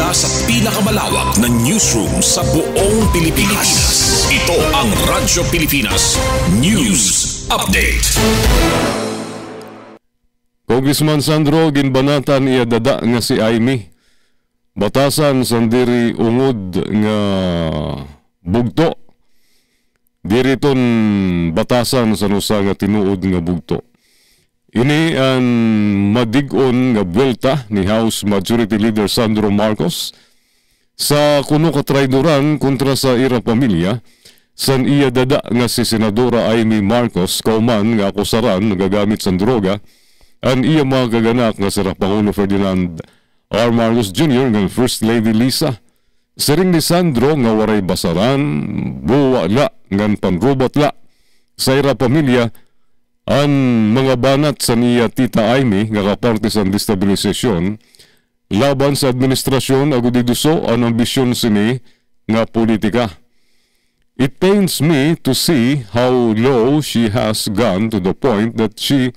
Mula sa pinakamalawak na newsroom sa buong Pilipinas. Ito ang Radyo Pilipinas News Update. Congressman Sandro ginbanatan iya dada nga si Aimee. Batasan sandiri ungod nga bugto. Diriton batasan sa nusa nga tinuod nga bugto. Ini ang madig-on nga buwelta ni House Majority Leader Sandro Marcos sa kuno katrayduran kontra sa ira pamilya san iya dada nga si Senadora Aimee Marcos kauman nga akusaran nagagamit sa droga ang iya mga kaganak nga si Pangulo Ferdinand R. Marcos Jr. nga First Lady Lisa. Siring ni Sandro nga waray basaran, buwa la, ngan panrobot la sa ira pamilya ang mga banat sa niya Tita Aimee nga kaparte sa destabilisasyon laban sa administrasyon agudiduso ang ambisyon sini nga politika. It pains me to see how low she has gone to the point that she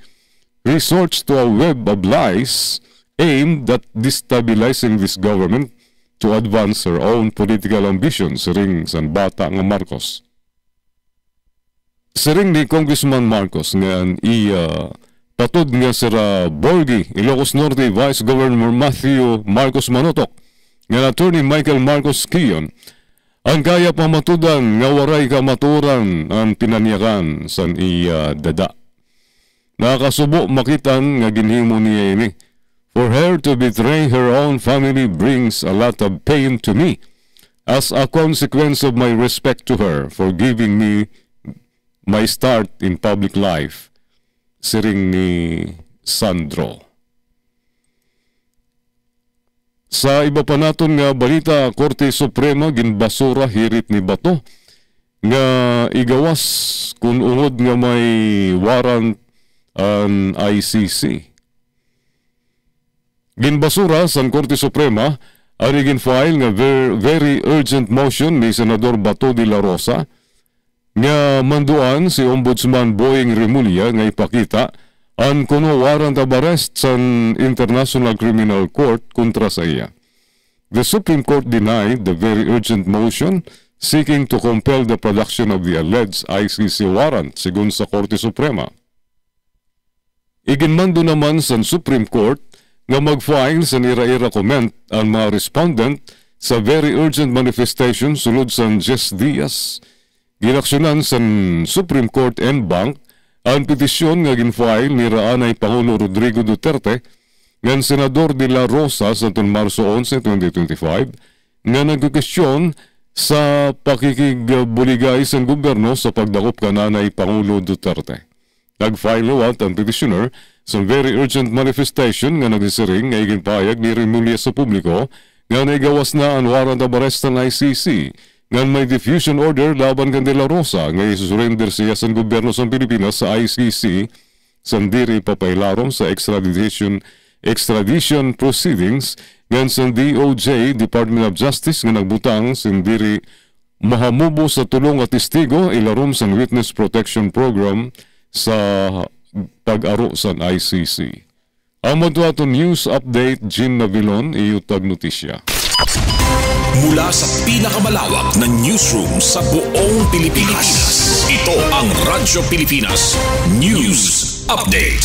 resorts to a web of lies aimed at destabilizing this government to advance her own political ambitions, ring sa bata nga Marcos. Siring ni Congressman Marcos nga patod nga sira Borgi, Ilocos Norte Vice Governor Matthew Marcos Manotok, nga Attorney Michael Marcos Kiyon, ang kaya pamatudan nga waray kamaturan ang pinanyakan san dada. Nakasubo makitan nga ginhimo niya ini. For her to betray her own family brings a lot of pain to me as a consequence of my respect to her for giving me my start in public life. Siring ni Sandro. Sa iba pa naton nga balita, Korte Suprema ginbasura hirit ni Bato nga igawas kung ungod nga may warrant ang ICC. Ginbasura sa Korte Suprema ang ginfile nga very urgent motion ni Senador Bato de la Rosa nga manduan si Ombudsman Boying Remulla nga ipakita ang kuno warrant of arrest sa International Criminal Court kontra sa iya. The Supreme Court denied the very urgent motion seeking to compel the production of the alleged ICC warrant sigun sa Korte Suprema. Iginmando naman sa Supreme Court nga mag-file sa nira-ira comment ang mga respondent sa very urgent manifestation sulod sa 10 Dias. Ginaksyonan sa Supreme Court en bank ang petisyon nga ginfile ni Raanay Pangulo Rodrigo Duterte ngan Senador de la Rosa sa Marso 11, 2025 nga nagkukestyon sa pakikigbuligay sa gobyerno sa pagdakop kananay Pangulo Duterte. Nag-file at ang petitioner sa very urgent manifestation nga nagsisiring nga iginpahayag ni Remulla sa publiko nga naigawas na ang warrant of arrest ng ICC nga may diffusion order laban kan De La Rosa nga isusurrender siya sa gobyerno sa Pilipinas sa ICC sandiri papailarom sa extradition proceedings ngan sa DOJ, Department of Justice nga nagbutang sandiri mahamubo sa tulong at testigo ilarom sa Witness Protection Program sa pag-aro sa ICC. Amod ato news update, Jean Navilon, iutag notisya. Mula sa pinakamalawak na newsroom sa buong Pilipinas, ito ang Radyo Pilipinas News Update.